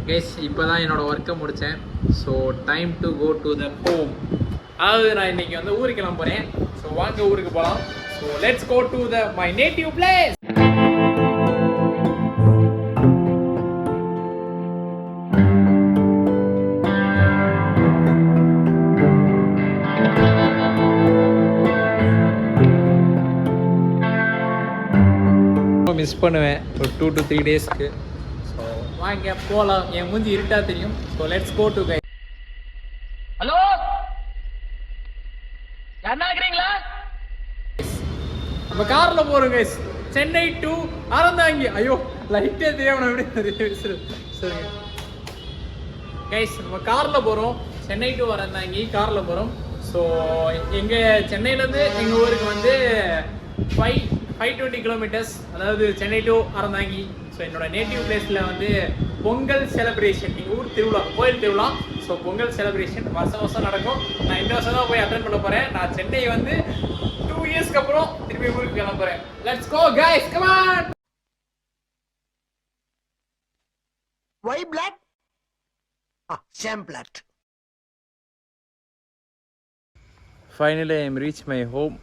Guys இப்போ தான் என்னோடய ஒர்க்கை முடித்தேன். So time to go to the home. அதாவது நான் இன்றைக்கி வந்து ஊருக்கு கிளம்ப போகிறேன். ஸோ வாங்க ஊருக்கு போகலாம். So let's go to the my native place. Miss பண்ணுவேன் ஒரு 2 to 3 டேஸ்க்கு. ஸோ வாங்க போகலாம். என் மூஞ்சி இருட்டா தெரியும். So let's go to guy. Hello, யாருன்னா இருக்கிறீங்களா? நம்ம காரில் போகிறோம் கைஸ். சென்னை டு அறந்தாங்கி. ஐயோ லைட்டே தெரியாம எப்படி சரிங்க கைஸ், நம்ம காரில் போகிறோம். சென்னை டு அறந்தாங்கி காரில் போகிறோம். ஸோ எங்கள் சென்னையிலேருந்து எங்கள் ஊருக்கு வந்து 520 கிலோமீட்டர்ஸ், அதாவது சென்னை டு அறந்தாங்கி. ஸோ என்னோட நேட்டிவ் பிளேஸில் வந்து பொங்கல் செலிப்ரேஷன், எங்கள் ஊர் திருவிழா, கோயில் திருவிழா. ஸோ பொங்கல் செலிப்ரேஷன் வருஷம் நடக்கும். நான் இந்த வருஷம் தான் போய் அட்டென்ட் பண்ண போகிறேன். நான் சென்னை வந்து 2 இயர்ஸ்க்கு அப்புறம் திரும்பி ஊருக்கு கிளம்புறேன். Let's go guys, come on. Why black? Sham black. Finally I am reach my home.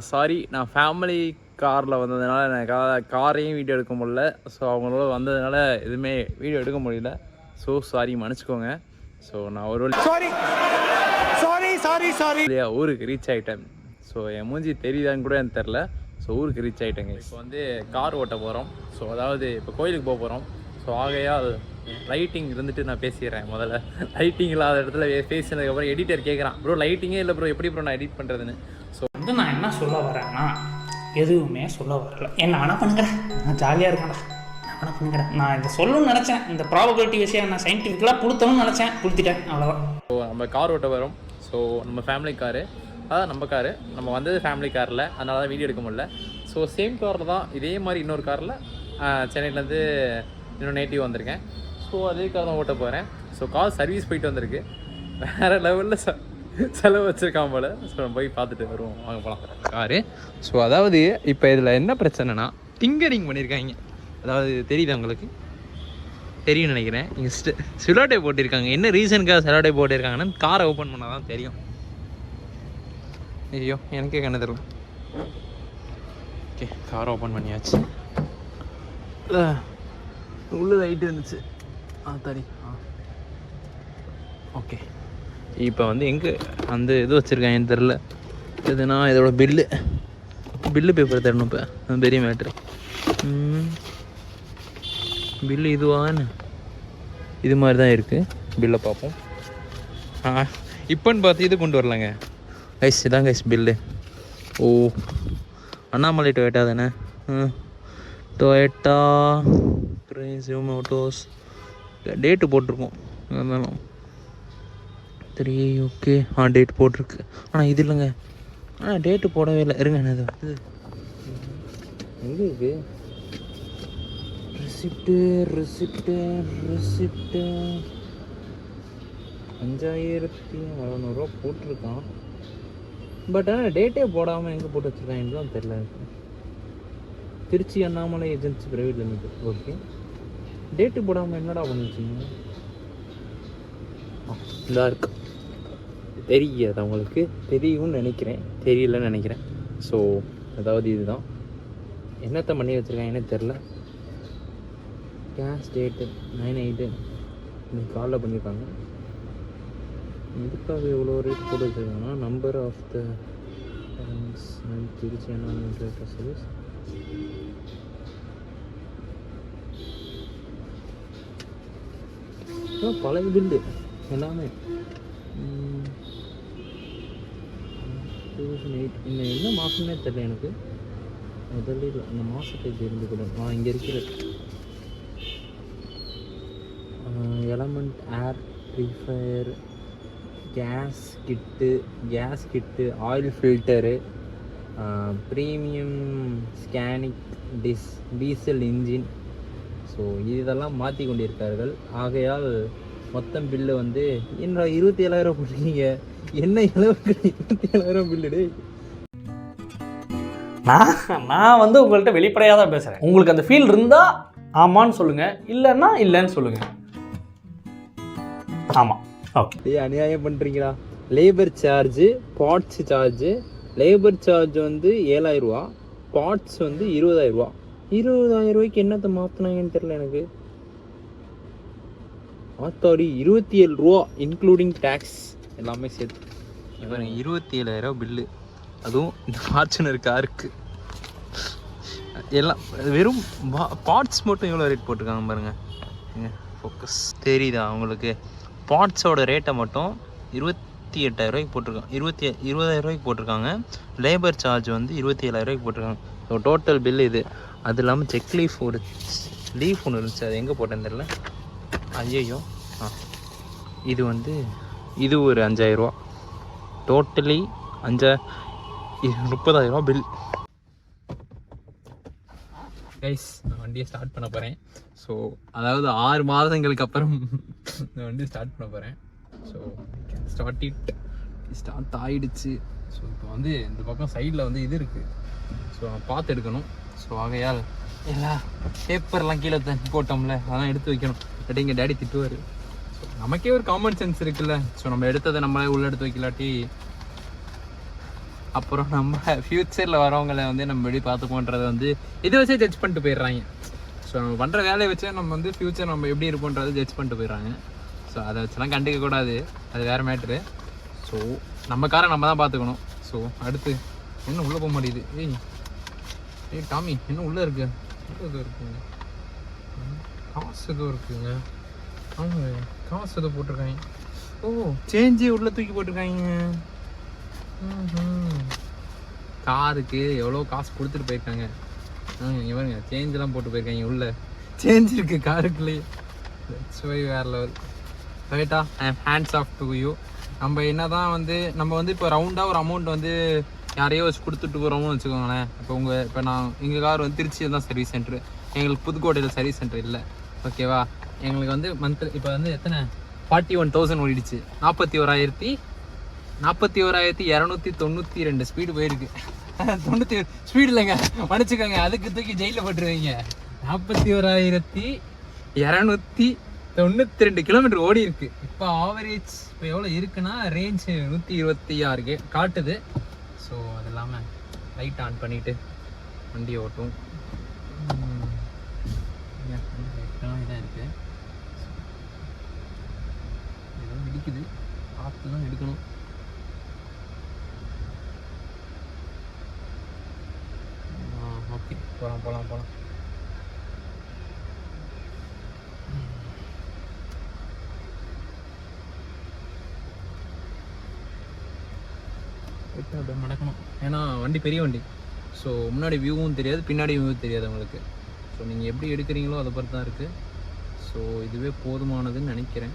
Sorry, நான் ஃபேமிலி காரில் வந்ததுனால நான் காரையும் வீடியோ எடுக்க முடியல. ஸோ அவங்களோட வந்ததுனால எதுவுமே வீடியோ எடுக்க முடியல. ஸோ சாரி, மன்னிச்சுக்கோங்க. ஸோ நான் ஒரு இல்லையா ஊருக்கு ரீச் ஆகிட்டேன். ஸோ என் மூஞ்சி தெரியுதான்னு கூட எனக்கு தெரில. ஸோ ஊருக்கு ரீச் ஆகிட்டேங்க. இப்போ வந்து கார் ஓட்ட போகிறோம். ஸோ அதாவது இப்போ கோயிலுக்கு போக போகிறோம். ஸோ ஆகையால் லைட்டிங் இருந்துட்டு நான் பேசிடுறேன். முதல்ல லைட்டிங் இல்லாத இடத்துல பேசினதுக்கப்புறம் எடிட்டர் கேட்குறான், ப்ரோ லைட்டிங்கே இல்லை ப்ரோ, எப்படி ப்ரோ நான் எடிட் பண்ணுறதுன்னு. ஸோ வந்து நான் என்ன சொல்ல வரேன்னா, எதுவுமே சொல்ல வரல. என்ன வேணா பண்ணுங்கடா, நான் ஜாலியாக இருக்கேன்டா, நான் வேணா பண்ணுங்கடா. நான் இதை சொல்லணும்னு நினச்சேன். இந்த ப்ராபபிலிட்டி விஷயம் நான் சயின்டிஃபிக்கலாக புளுத்தணும்னு நினச்சேன், புளுத்திட்டேன், அவ்வளோதான். ஸோ நம்ம கார் ஓட்ட வரோம். ஸோ நம்ம ஃபேமிலி காரு, அதான் நம்ம காரு. நம்ம வந்தது ஃபேமிலி காரில், அதனால தான் வீடியோ எடுக்க முடியல. ஸோ சேம் காரில் தான், இதே மாதிரி இன்னொரு காரில் சென்னையிலேருந்து இன்னொரு நேட்டிவ் வந்திருக்கேன். ஸோ அதே கார் தான் ஓட்ட போகிறேன். ஸோ கார் சர்வீஸ் போயிட்டு வந்திருக்கு. வேறு லெவலில் செலவு வச்சுருக்கான் போல். ஸோ நம்ம போய் பார்த்துட்டு வருவோம், வாங்க போகலாம் காரு. ஸோ அதாவது இப்போ இதில் என்ன பிரச்சனைனா, டிங்கரிங் பண்ணியிருக்காங்க. அதாவது தெரியுது உங்களுக்கு, தெரியும் நினைக்கிறேன். இங்கே செலோடே போட்டிருக்காங்க. என்ன ரீசனுக்காக செலோடே போட்டிருக்காங்கன்னு காரை ஓப்பன் பண்ணால் தான் தெரியும். ஐயோ எனக்கே கண்ணு தெரியல. ஓகே, காரை ஓப்பன் பண்ணியாச்சு. உள்ள லைட் இருந்துச்சு. தடி. ஓகே, இப்போ வந்து எங்கே அந்த இது வச்சுருக்காங்கன்னு தெரில. எதுனா இதோட பில்லு பேப்பர் தரணும். இப்போ பெரிய மேட்ரு. பில்லு இதுவான்னு இது மாதிரி தான் இருக்குது. பில்லை பார்ப்போம். இப்போன்னு பார்த்து இது கொண்டு வரலாங்க கைஸ். இதான் கைஸ் பில்லு. ஓ, அண்ணாமலை டொயேட்டா தானே? Toyota crazy motors. டேட்டு போட்டிருக்கோம் இருந்தாலும் 3. ஓகே, டேட் போட்டிருக்கு. ஆனால் இது இல்லைங்க. டேட்டு போடவே இல்லை. இருங்க, என்னது வந்து எங்கே இருக்குது? ரெசிப்ட்டு 5600 போட்டிருக்கான். பட் ஆனால் டேட்டே போடாமல் எங்கே போட்டு வச்சுருக்காங்கன்னு தான் தெரில எனக்கு. Tiruchi Annamalai agency private limited. Okay, date போடாமல் என்னடா பண்ணிச்சிங்க? இதா இருக்கு. தெரியாது அவங்களுக்கு, தெரியும்னு நினைக்கிறேன், தெரியலன்னு நினைக்கிறேன். ஸோ அதாவது இதுதான் என்னத்தை பண்ணி வச்சுருக்காங்கன்னு தெரில. கேஷ் டேட்டு 9/8 இன்னைக்கு காலில் பண்ணியிருக்காங்க. இதுக்காக எவ்வளோ ரேட் போட்டு வச்சுருக்காங்கன்னா, number of the Trichy Annamalai service. பழைய பில்லு எல்லாமே 2008. இன்னும் என்ன மாதமே தெரியல எனக்கு. முதல்ல அந்த மாதத்தை தெரிந்து கூட இங்கே இருக்கிற element air purifier, gas kit, oil filter, premium scenic diesel engine. So இதெல்லாம் மாற்றி கொண்டிருக்கார்கள். ஆகையால் மொத்தம் பில்லு வந்து என்ன 27,000 போட்டிருக்கீங்க. என்ன அளவுக்கு 27,000 பில்லுடு? நான் வந்து உங்கள்கிட்ட வெளிப்படையாக தான் பேசுகிறேன். உங்களுக்கு அந்த ஃபீல் இருந்தால் ஆமான்னு சொல்லுங்கள், இல்லைன்னா இல்லைன்னு சொல்லுங்கள். ஆமாம். ஓகே. அநியாயம் பண்ணுறீங்களா? Labour charge, parts charge. Labour charge வந்து 7,000 ரூபா, பார்ட்ஸ் வந்து 20,000 ரூபா. 20,000 ரூபாய்க்கு என்னத்தை மாற்றினாங்கன்னு தெரில எனக்கு. ஆத்தாடி 27 ரூபா இன்க்ளூடிங் டேக்ஸ் எல்லாமே சேர்த்து. இவன் 27,000 பில்லு. அதுவும் இந்த ஃபார்ச்சுனர் காருக்கு எல்லாம் வெறும் பார்ட்ஸ் மட்டும் எவ்வளோ ரேட் போட்டிருக்காங்க பாருங்கள். ஃபோக்கஸ் தெரியுதா உங்களுக்கு? பார்ட்ஸோட ரேட்டை மட்டும் 28,000 ரூபாய்க்கு போட்டிருக்காங்க. 20,000 ரூபாய்க்கு போட்டிருக்காங்க. லேபர் சார்ஜ் வந்து 27,000 ரூபாய்க்கு போட்டிருக்காங்க. ஸோ டோட்டல் பில் இது. அது இல்லாமல் செக் லீஃப் ஒன்று இருந்துச்சு, அது எங்கே போட்டேன்னு தெரியல. ஐயோ இது வந்து இது ஒரு 5,000 ரூபா. டோட்டலி 30,000 ரூபா பில். கைஸ், நான் வண்டியை ஸ்டார்ட் பண்ண போகிறேன். ஸோ அதாவது 6 மாதங்களுக்கு அப்புறம் நான் வண்டியை ஸ்டார்ட் பண்ண போகிறேன். ஸோ ஸ்டார்ட் ஆகிடுச்சு. ஸோ இப்போ வந்து இந்த பக்கம் சைடில் வந்து இது இருக்குது. ஸோ நான் பார்த்து எடுக்கணும். ஸோ ஆகையால் எல்லா பேப்பர்லாம் கீழே போட்டோம்ல, அதெல்லாம் எடுத்து வைக்கணும். இல்லாட்டி எங்கள் டேடி திட்டுவார். ஸோ நமக்கே ஒரு காமன் சென்ஸ் இருக்குல்ல. ஸோ நம்ம எடுத்ததை நம்மளே உள்ளே எடுத்து வைக்கலாட்டி அப்புறம் நம்ம ஃப்யூச்சரில் வரவங்களை வந்து நம்ம எப்படி பார்த்துப்போன்றதை வந்து இதை வச்சே ஜட்ஜ் பண்ணிட்டு போயிடுறாங்க. ஸோ நம்ம பண்ணுற வேலையை வச்சே நம்ம வந்து ஃப்யூச்சர் நம்ம எப்படி இருப்போன்றதை ஜட்ஜ் பண்ணிட்டு போயிடுறாங்க. ஸோ அதை வச்செல்லாம் கண்டுக்கக்கூடாது, அது வேறு மேட்ரு. ஸோ நம்ம காரை நம்ம தான் பார்த்துக்கணும். ஸோ அடுத்து இன்னும் உள்ளே போக மாட்டேங்குது. ஏய் டாமி, இன்னும் உள்ளே இருக்கு. எதுவும் இருக்குங்க, காசு எதுவும் இருக்குங்க. ஆமாங்க, காசு எதுவும் போட்டிருக்காங்க. ஓ, சேஞ்சு உள்ளே தூக்கி போட்டிருக்காங்க. காருக்கு எவ்வளோ காசு கொடுத்துட்டு போயிருக்காங்க. இவங்க சேஞ்செலாம் போட்டு போயிருக்காங்க. உள்ள சேஞ்ச் இருக்குது காருக்குள்ளேயே. வேறு லெவல். ரைட்டா, ஐ ஆம் ஹேண்ட்ஸ் ஆஃப் டு யூ. நம்ம என்ன தான் வந்து நம்ம வந்து இப்போ ரவுண்டாக ஒரு அமௌண்ட் வந்து யாரையோ வச்சு கொடுத்துட்டு போகிறோம்னு வச்சுக்கோங்களேன். இப்போ நான் எங்கள் கார் வந்து திருச்சி தான் சர்வீஸ் சென்ட்ரு. எங்களுக்கு புதுக்கோட்டையில் சர்வீஸ் சென்டர் இல்லை. ஓகேவா? எங்களுக்கு வந்து மந்த்லி இப்போ வந்து எத்தனை 41,000 ஓடிடுச்சு. 41,292 ஸ்பீடு போயிருக்கு. 90 ஸ்பீடு இல்லைங்க, மன்னிச்சுக்கோங்க, அதுக்கு தூக்கி ஜெயிலில் போட்டுருவீங்க. 41,292 கிலோமீட்டர் ஓடி இருக்கு. இப்போ ஆவரேஜ் இப்போ எவ்வளோ இருக்குன்னா ரேஞ்ச் 126 காட்டுது. ஸோ அது இல்லாமல் லைட் ஆன் பண்ணிவிட்டு வண்டி ஓட்டும். இதான் இருக்குது, ஏதோ இடிக்குது, பார்த்து தான் எடுக்கணும். ஓகே, போகலாம். அப்படியே நடக்கணும். ஏன்னா வண்டி பெரிய வண்டி. ஸோ முன்னாடி வியூவும் தெரியாது, பின்னாடி வியூவும் தெரியாது உங்களுக்கு. ஸோ நீங்கள் எப்படி எடுக்கிறீங்களோ அதை பொறுத்து தான் இருக்குது. ஸோ இதுவே போதுமானதுன்னு நினைக்கிறேன்.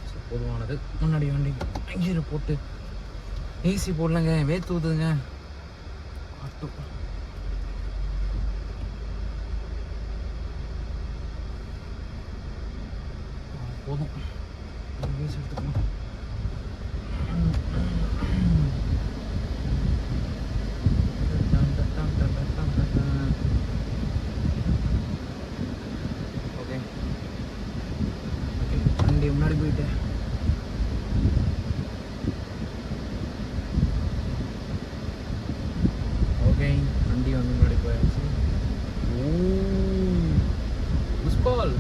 ஸோ போதுமானது. முன்னாடி வண்டி அங்கீரை போட்டு ஏசி போடலங்க, வேத்து ஊதுங்க. ஆட்டோ போதும், ஏசி எடுத்துக்கணும். முன்னாடி போயிட்டு ஓகே, வண்டி வந்து முன்னாடி போயாச்சு. Skol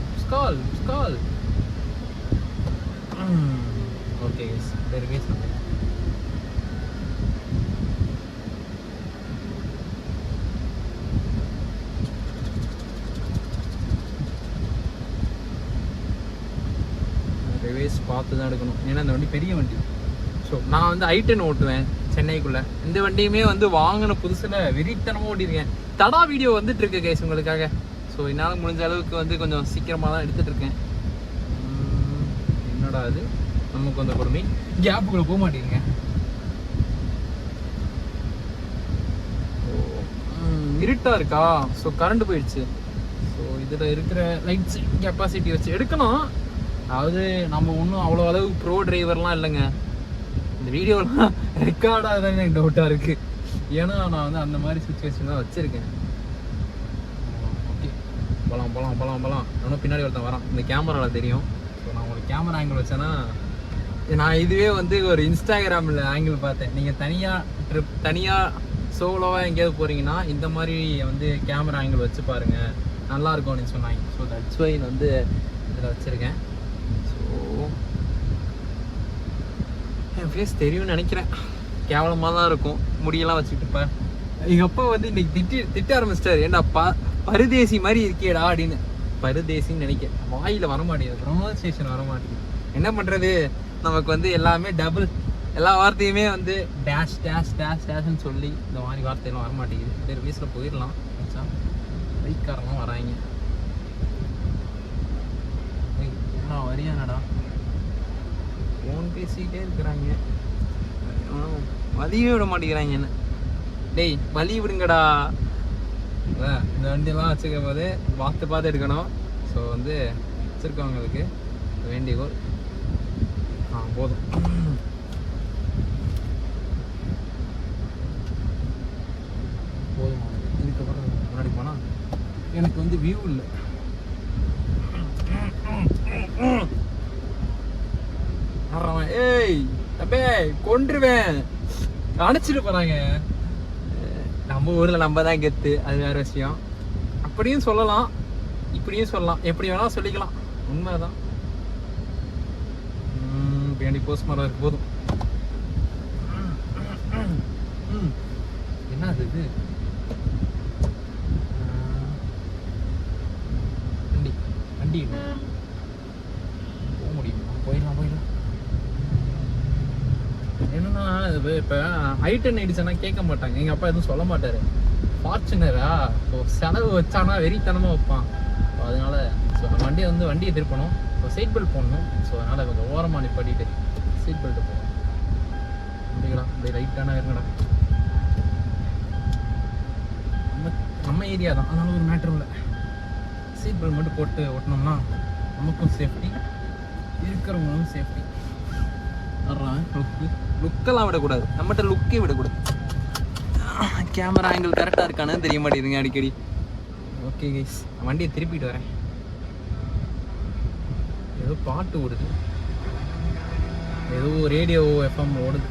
okay, there is something. ரிவேஸ் பார்த்து தான் எடுக்கணும், ஏன்னா இந்த வண்டி பெரிய வண்டி. ஸோ நான் வந்து I10 ஓட்டுவேன் சென்னைக்குள்ளே. இந்த வண்டியுமே வந்து வாங்கின புதுசில் வெறித்தனமாக ஓட்டியிருக்கேன். தடா வீடியோ வந்துட்டு இருக்கு கைஸ் உங்களுக்காக. ஸோ என்னால் முடிஞ்ச அளவுக்கு வந்து கொஞ்சம் சீக்கிரமாக தான் எடுத்துகிட்டு இருக்கேன். என்னடா அது, நமக்கு வந்த பொறுமை கேப்புக்குள்ளே போக மாட்டேங்க. இருட்டாக இருக்கா, ஸோ கரண்ட் போயிடுச்சு. ஸோ இதில் இருக்கிற லைட்ஸ் கெப்பாசிட்டி வச்சு எடுக்கணும். அதாவது நம்ம ஒன்றும் அவ்வளோ அளவு ப்ரோ டிரைவர்லாம் இல்லைங்க. இந்த வீடியோலாம் ரெக்கார்டாக தான் எனக்கு டவுட்டாக இருக்குது. ஏன்னா நான் வந்து அந்த மாதிரி சுச்சுவேஷன் தான் வச்சுருக்கேன். ஓகே, போகலாம். இன்னும் பின்னாடி ஒருத்தன் வரான், இந்த கேமராவில் தெரியும். ஸோ நான் உங்களுக்கு கேமரா ஆங்கிள் வச்சேன்னா நான் இதுவே வந்து ஒரு இன்ஸ்டாகிராமில் ஆங்கிள் பார்த்தேன். நீங்கள் தனியாக சோலோவாக எங்கேயாவது போகிறீங்கன்னா இந்த மாதிரி வந்து கேமரா ஆங்கிள் வச்சு பாருங்கள், நல்லாயிருக்கும் அப்படின்னு சொன்னாங்க. ஸோ தட்ஸ் வை வந்து இதில் வச்சுருக்கேன். ஸோ என் ஃபேஸ் தெரியும்னு நினைக்கிறேன். கேவலமாக தான் இருக்கும், முடியெல்லாம் வச்சுக்கிட்டு இருப்பேன். எங்கள் அப்பா வந்து இன்னைக்கு திட்ட ஆரம்பிச்சிட்டாரு, ஏன்டா பரதேசி மாதிரி இருக்கேடா அப்படின்னு. பரதேசின்னு நினைக்க வாயில் வரமாட்டேங்குது, ப்ரொனன்சியேஷன் வரமாட்டேங்குது. என்ன பண்ணுறது, நமக்கு வந்து எல்லாமே டபுள், எல்லா வார்த்தையுமே வந்து டேஷ் டேஷ் டேஷ் டேஷ்ன்னு சொல்லி இந்த மாதிரி வார்த்தையெல்லாம் வரமாட்டேங்குது. வேறு வீஸில் போயிடலாம் நினச்சா. பைக்காரெல்லாம் வராங்க. என்ன வரியானடா, ஃபோன் பேசிக்கிட்டே இருக்கிறாங்க, வலியே விட மாட்டேங்கிறாங்க என்ன. டேய் வலி விடுங்கடா. இந்த வண்டியெல்லாம் வச்சுக்கும் போது பார்த்து எடுக்கணும். ஸோ வந்து வச்சுருக்கவங்களுக்கு வேண்டியகோள் போதும். போதும். இதுக்கப்புறம் முன்னாடி போனால் எனக்கு வந்து வியூ இல்லை. ஏய் அப்பே கொன்றுவேன், அணைச்சிட்டு போறாங்க. நம்ம ஊர்ல நம்ம தான் கெத்து, அது வேற விஷயம். அப்படியும் சொல்லலாம், இப்படியும் சொல்லலாம், எப்படி வேணாலும் சொல்லிக்கலாம். உண்மைதான். பின்னாடி போஸ்ட் மரம் இருக்கு, போதும். என்ன அது இது? வண்டி வண்டி போக முடியுமா? போயிடலாம். என்னன்னா இப்போ ஐட்டன் ஆயிடுச்சுன்னா கேட்க மாட்டாங்க. எங்கள் அப்பா எதுவும் சொல்ல மாட்டார். ஃபார்ச்சுனரா ஸோ செலவு வச்சானா வெறித்தனமாக வைப்பான். ஸோ அதனால ஸோ வண்டியை திருப்பணும். ஸோ சீட் பெல்ட் போடணும். ஸோ அதனால் கொஞ்சம் ஓரமாக நிப்பாட்டிட்டு சீட் பெல்ட்டு போகணும். அப்படிங்களா, அப்படியே ரைட்டான இருங்கடா. நம்ம ஏரியா தான், அதனால ஒரு மேட்ரு இல்லை. சீட் பெல்ட் மட்டும் போட்டு ஓட்டினோம்னா நமக்கும் சேஃப்டி, இருக்கிறவங்களும் சேஃப்டி. லுக்கெல்லாம் விடக்கூடாது, நம்மகிட்ட லுக்கே விடக்கூடாது. கேமரா ஆங்கிள் கரெக்டாக இருக்கானு தெரிய மாட்டேங்குதுங்க அடிக்கடி. ஓகே கைஸ், வண்டியை திருப்பிட்டு வரேன். ஏதோ பாட்டு ஓடுது, ஏதோ ரேடியோ எஃப்எம் ஓடுது.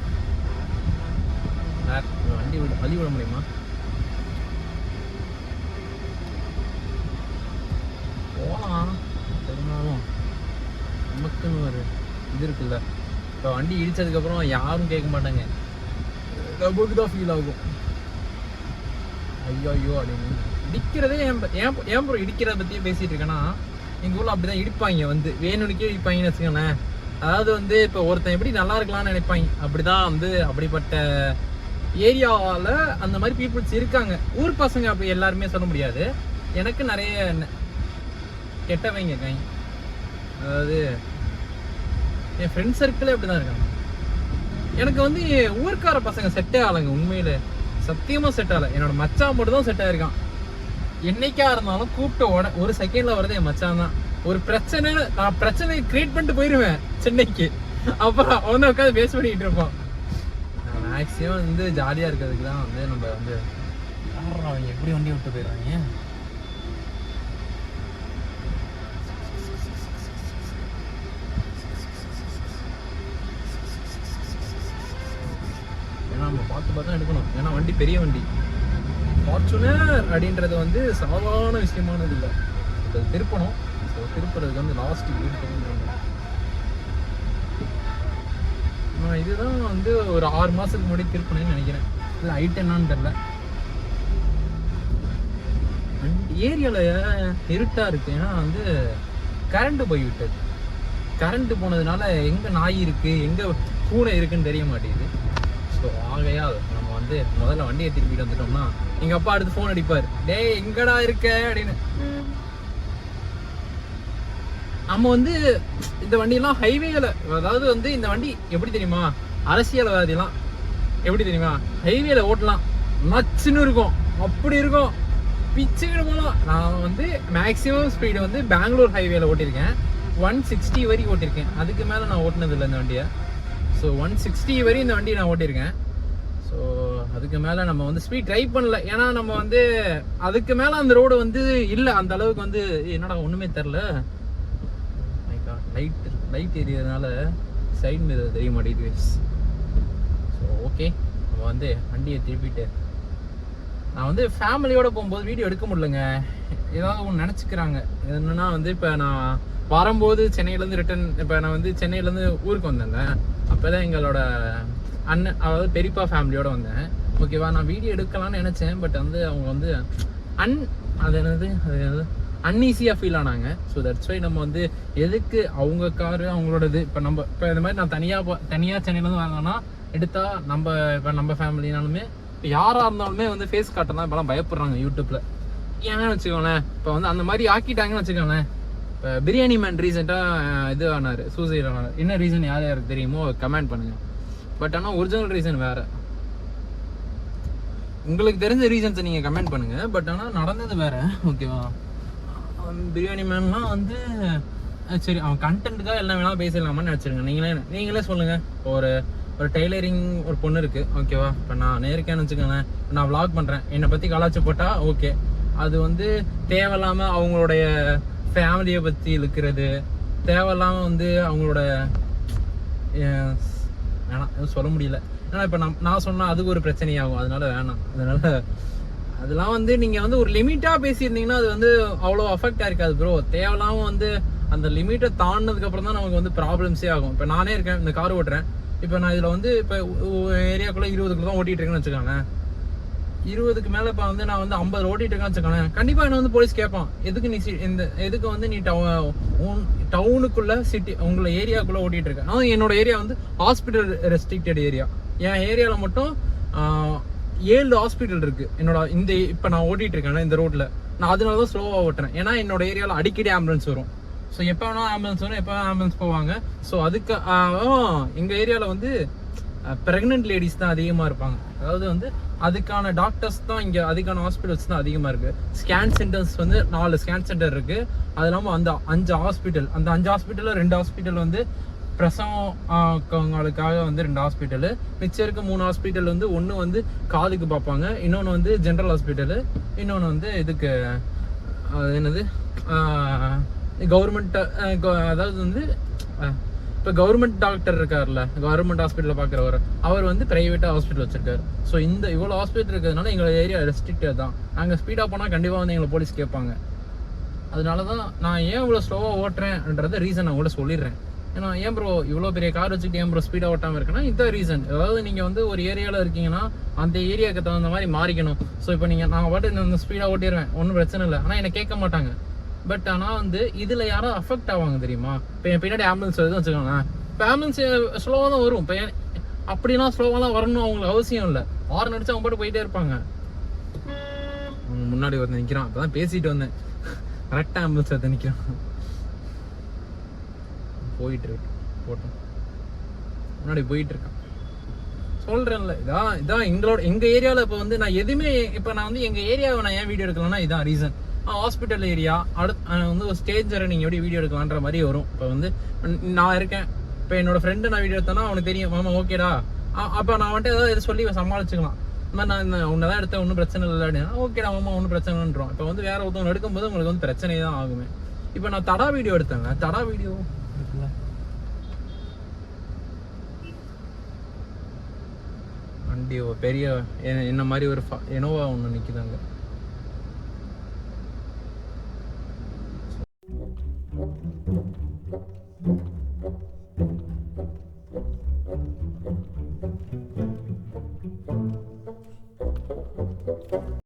வண்டி வழி விட முடியுமா? போகலாம், தெரிஞ்சாலும் நமக்குன்னு ஒரு இது இருக்குல்ல. இப்போ வண்டி இடித்ததுக்கப்புறம் யாரும் கேட்க மாட்டாங்க, நமக்கு தான் ஃபீல் ஆகும். ஐயோ அப்படின்னு இடிக்கிறதே ஏன் ப்ரோ இடிக்கிறத பற்றியே பேசிகிட்டு இருக்கேன்னா, எங்கள் ஊரில் அப்படி தான் இடிப்பாங்க, வந்து வேணும்னுக்கே இடிப்பாங்கன்னு வச்சுக்கோங்களேன். அதாவது வந்து இப்போ ஒருத்தன் எப்படி நல்லா இருக்கலாம்னு நினைப்பாங்க, அப்படி தான் வந்து அப்படிப்பட்ட ஏரியாவில் அந்த மாதிரி பீப்புள்ஸ் இருக்காங்க. ஊர் பசங்க அப்படி எல்லாருமே சொல்ல முடியாது. எனக்கு நிறைய கெட்டவங்க இருக்காங்க. அதாவது என் ஃப்ரெண்ட் சர்க்கிளே அப்படி தான் இருக்காங்க. எனக்கு வந்து ஊர்க்கார பசங்க செட்டே ஆகலைங்க, உண்மையில சத்தியமாக செட் ஆகலை. என்னோட மச்சான் மட்டும் தான் செட் ஆகிருக்கான். என்னைக்கா இருந்தாலும் கூப்பிட்ட ஒரு செகண்டில் வரது என் மச்சான் தான். ஒரு நான் பிரச்சனையை கிரியேட் பண்ணிட்டு போயிடுவேன் சென்னைக்கு. அப்புறம் அவனை உட்காந்து பேஸ் பண்ணிக்கிட்டு இருப்பான். மேக்ஸிமம் வந்து ஜாலியாக இருக்கிறதுக்கு தான் வந்து நம்ம வந்து அவங்க எப்படி வண்டி விட்டு போயிடுறாங்க. நம்ம பார்த்து தான் எடுக்கணும். ஏன்னா வண்டி பெரிய வண்டி, ஃபார்ச்சுனர் அப்படின்றது வந்து சாதாரண விஷயமானது இல்லை. அது திருப்பணும். ஸோ திருப்புறதுக்கு வந்து லாஸ்ட் இதுதான் வந்து ஒரு 6 மாதத்துக்கு முன்னாடி திருப்பணும்னு நினைக்கிறேன். இல்லை ஐட்டம் என்னான்னு தெரில. ஏரியாவில் இருட்டாக இருக்குது, ஏன்னா வந்து கரண்ட்டு போய்விட்டது. கரண்ட்டு போனதுனால எங்கே நாய் இருக்குது எங்கே பூனை இருக்குன்னு தெரிய மாட்டேங்குது. ஸோ ஆகையால் நம்ம வந்து முதல்ல வண்டியை திருப்பிட்டு வந்துட்டோம்னா எங்கள் அப்பா அடுத்து ஃபோன் அடிப்பார், டேய் எங்கடா இருக்க அப்படின்னு. நம்ம வந்து இந்த வண்டியெல்லாம் ஹைவேல, அதாவது வந்து இந்த வண்டி எப்படி தெரியுமா, அரசியல்வாதிலாம் எப்படி தெரியுமா, ஹைவேல ஓட்டலாம் நச்சுன்னு இருக்கும், அப்படி இருக்கும், பிச்சுக்கிட்டு போகலாம். நான் வந்து மேக்ஸிமம் ஸ்பீடு வந்து பெங்களூர் ஹைவேல ஓட்டியிருக்கேன். 160 வரை ஓட்டியிருக்கேன். அதுக்கு மேலே நான் ஓட்டினது இல்லை இந்த வண்டியை. ஸோ 160 வரையும் இந்த வண்டியை நான் ஓட்டியிருக்கேன். ஸோ அதுக்கு மேலே நம்ம வந்து ஸ்பீட் ட்ரை பண்ணல. ஏன்னா நம்ம வந்து அதுக்கு மேலே அந்த ரோடு வந்து இல்லை, அந்த அளவுக்கு வந்து என்னடா ஒன்றுமே தெரில. லைட் எரியறதுனால சைடு மிரர் தெரிய மாட்டேங்குது. ஸோ ஓகே, நம்ம வந்து வண்டியை திருப்பிட்டு நான் வந்து ஃபேமிலியோடு போகும்போது வீடியோ எடுக்க முடியலங்க. ஏதாவது ஒன்று நினச்சிக்கிறாங்க. என்னென்னா வந்து இப்போ நான் வரும்போது சென்னையிலேருந்து ரிட்டன், இப்போ நான் வந்து சென்னையிலேருந்து ஊருக்கு வந்தேங்க. அப்போ தான் எங்களோட அண்ணன், அதாவது பெரியப்பா ஃபேமிலியோடு வந்தேன். ஓகேவா, நான் வீடியோ எடுக்கலாம்னு நினச்சேன். பட் வந்து அவங்க வந்து அது என்னது அன்ஈஸியாக ஃபீல் ஆனாங்க. ஸோ தட்ஸ் வை நம்ம வந்து எதுக்கு அவங்க காரு அவங்களோடது. இப்போ இந்த மாதிரி நான் தனியாக சென்னையிலேருந்து வாங்கினா எடுத்தால் நம்ம ஃபேமிலினாலுமே இப்போ யாராக இருந்தாலுமே வந்து ஃபேஸ் காட்டலாம் இப்போலாம் பயப்படுறாங்க யூடியூப்பில். ஏன்னு வச்சுக்கோங்களேன், இப்போ வந்து அந்த மாதிரி ஆக்கிட்டாங்கன்னு வச்சுக்கோங்களேன். இப்போ பிரியாணி மேன் ரீசெண்டாக இது ஆனார், சூசைட் ஆனார். என்ன ரீசன் யார் யாருக்கு தெரியுமோ கமெண்ட் பண்ணுங்கள். பட் ஆனால் ஒரிஜினல் ரீசன் வேறு. உங்களுக்கு தெரிஞ்ச ரீசன்ஸை நீங்கள் கமெண்ட் பண்ணுங்கள். பட் ஆனால் நடந்தது வேறு. ஓகேவா, பிரியாணி மேன்லாம் வந்து சரி அவன் கண்டென்ட்டுக்காக எல்லாம் வேணால் பேசிடலாமான்னு நினச்சிருங்க. நீங்களே சொல்லுங்கள். ஒரு டெய்லரிங் ஒரு பொண்ணு இருக்குது. ஓகேவா, இப்போ நான் நேருக்கேன்னு வச்சுக்கோங்களேன். நான் விளாக் பண்ணுறேன், என்னை பற்றி கலாச்சி போட்டால் ஓகே. அது வந்து தேவையில்லாமல் அவங்களுடைய ஃபேமிலியை பற்றி இழுக்கிறது, தேவையில்லாமல் வந்து அவங்களோட வேணாம் எதுவும் சொல்ல முடியல. ஏன்னா இப்போ நான் சொன்னால் அதுக்கு ஒரு பிரச்சனையாகும். அதனால வேணாம். அதெல்லாம் வந்து நீங்கள் வந்து ஒரு லிமிட்டாக பேசியிருந்தீங்கன்னா அது வந்து அவ்வளோ அஃபெக்டாக இருக்காது ப்ரோ. தேவையில்லாமல் வந்து அந்த லிமிட்டை தாண்டினதுக்கப்புறம் தான் நமக்கு வந்து ப்ராப்ளம்ஸே ஆகும். இப்போ நானே இருக்கேன், இந்த கார் ஓட்டுறேன். இப்போ நான் இதில் வந்து இப்போ ஏரியாக்குள்ளே 20 தான் ஓட்டிகிட்டு இருக்கேன்னு வச்சுக்கோங்க. 20க்கு மேலே இப்போ வந்து நான் வந்து 50 ஓட்டிகிட்டு இருக்கேன்னு வச்சுக்கோங்க. கண்டிப்பாக என்ன வந்து போலீஸ் கேட்பான், எதுக்கு வந்து நீ டவுனுக்குள்ளே உங்களை ஏரியாக்குள்ளே ஓட்டிகிட்டு இருக்கேன். ஆனால் என்னோட ஏரியா வந்து ஹாஸ்பிட்டல் ரெஸ்ட்ரிக்டட் ஏரியா. என் ஏரியாவில் மட்டும் 7 ஹாஸ்பிட்டல் இருக்குது. இப்போ நான் ஓட்டிகிட்டு இருக்கேன் இந்த ரோட்டில். நான் அதனால தான் ஸ்லோவாக ஓட்டுறேன். ஏன்னா என்னோட ஏரியாவில் அடிக்கடி ஆம்புலன்ஸ் வரும். ஸோ எப்போ வேணால் ஆம்புலன்ஸ் வரும், எப்போ ஆம்புலன்ஸ் போவாங்க. ஸோ அதுக்கு எங்கள் ஏரியாவில் வந்து ப்ரெக்னென்ட் லேடிஸ் தான் அதிகமாக இருப்பாங்க. அதாவது வந்து அதுக்கான டாக்டர்ஸ் தான் இங்கே, அதுக்கான ஹாஸ்பிட்டல்ஸ் தான் அதிகமாக இருக்குது. ஸ்கேன் சென்டர்ஸ் வந்து 4 ஸ்கேன் சென்டர் இருக்குது. அது இல்லாமல் அந்த 5 ஹாஸ்பிட்டல், அந்த 5 ஹாஸ்பிட்டலில் 2 ஹாஸ்பிட்டல் வந்து பிரசவங்களுக்காக வந்து 2 ஹாஸ்பிட்டலு. மிச்சம் இருக்க 3 ஹாஸ்பிட்டல் வந்து ஒன்று வந்து காதுக்கு பார்ப்பாங்க, இன்னொன்று வந்து ஜென்ரல் ஹாஸ்பிட்டலு, இன்னொன்று வந்து இதுக்கு என்னது கவர்மெண்ட். அதாவது வந்து இப்போ கவர்மெண்ட் டாக்டர் இருக்கார்ல, கவர்மெண்ட் ஹாஸ்பிட்டலில் பார்க்குறவர், அவர் வந்து ப்ரைவேட்டாக ஹாஸ்பிட்டல் வச்சிருக்காரு. ஸோ இவ்வளோ ஹாஸ்பிட்டல் இருக்கிறதுனால எங்கள் ஏரியா ரெஸ்ட்ரிக்டட் தான். நாங்கள் ஸ்பீடாக போனால் கண்டிப்பாக வந்து எங்களை போலீஸ் கேட்பாங்க. அதனால தான் நான் ஏன் இவ்வளோ ஸ்லோவாக ஓட்டுறேன்றத ரீசன் நான் கூட சொல்லிடுறேன். ஏன்னா ஏன் ப்ரோ இவ்வளோ பெரிய கார் வச்சுக்கிட்டு ஏன் ப்ரோ ஸ்பீடாக ஓட்டாமல் இருக்குன்னா இதுதான் ரீசன். அதாவது நீங்கள் வந்து ஒரு ஏரியாவில் இருக்கீங்கன்னா அந்த ஏரியாவுக்கு தகுந்த மாதிரி மாறிக்கணும். ஸோ இப்போ நாங்கள் பாட்டு இந்த ஸ்பீடாக ஓட்டிடுவேன், ஒன்றும் பிரச்சனை இல்லை. ஆனால் என்னை கேட்க மாட்டாங்க. பட் ஆனால் வந்து இதில் யாரும் அஃபெக்ட் ஆவாங்க தெரியுமா? இப்போ என் பின்னாடி ஆம்புலன்ஸ் வருதுன்னு வச்சுக்கோங்களேன். இப்போ ஆம்புலன்ஸ் ஸ்லோவாக தான் வரும். இப்போ அப்படின்னா ஸ்லோவாலாம் வரணும் அவங்களுக்கு அவசியம் இல்லை. ஹார்ன் அடிச்சு அவங்க பாட்டு போயிட்டே இருப்பாங்க. முன்னாடி வந்து நிற்கிறான். இப்போ தான் பேசிட்டு வந்தேன், கரெக்டாக ஆம்புலன்ஸ் எடுத்து நிற்கிறான். போயிட்டு இருக்கு, போட்டோம் முன்னாடி போயிட்டு இருக்கான். சொல்கிறேன்ல, இதான் எங்கள் ஏரியாவில். இப்போ வந்து நான் எதுவுமே, இப்போ நான் வந்து எங்கள் ஏரியாவை நான் ஏன் வீடியோ எடுக்கலாம்னா இதான் ரீசன். ஹாஸ்பிட்டல் ஏரியா வந்து ஒரு ஸ்டேஜ் வரை நீங்கள் எப்படி வீடியோ எடுக்கலான்ற மாதிரி வரும். இப்போ வந்து நான் இருக்கேன், இப்போ என்னோட ஃப்ரெண்டு நான் வீடியோ எடுத்தேன்னா அவனுக்கு தெரியும், மாமா ஓகேடா, அப்போ நான் வந்துட்டு ஏதாவது சொல்லி சமாளிச்சுக்கலாம். இந்த மாதிரி நான் உன்னை தான் எடுத்தேன், ஒன்றும் பிரச்சனை இல்லை அப்படின்னா ஓகேடா மாமா ஒன்றும் பிரச்சனைன்றோம். இப்போ வந்து வேற ஒருத்தவங்க எடுக்கும்போது உங்களுக்கு வந்து பிரச்சனை தான் ஆகுமே. இப்போ நான் தடா வீடியோ எடுத்தேங்க, தடா வீடியோ இருக்குல்ல, வண்டி பெரிய என்ன மாதிரி ஒரு எனோவா ஒன்று நிற்கிதாங்க.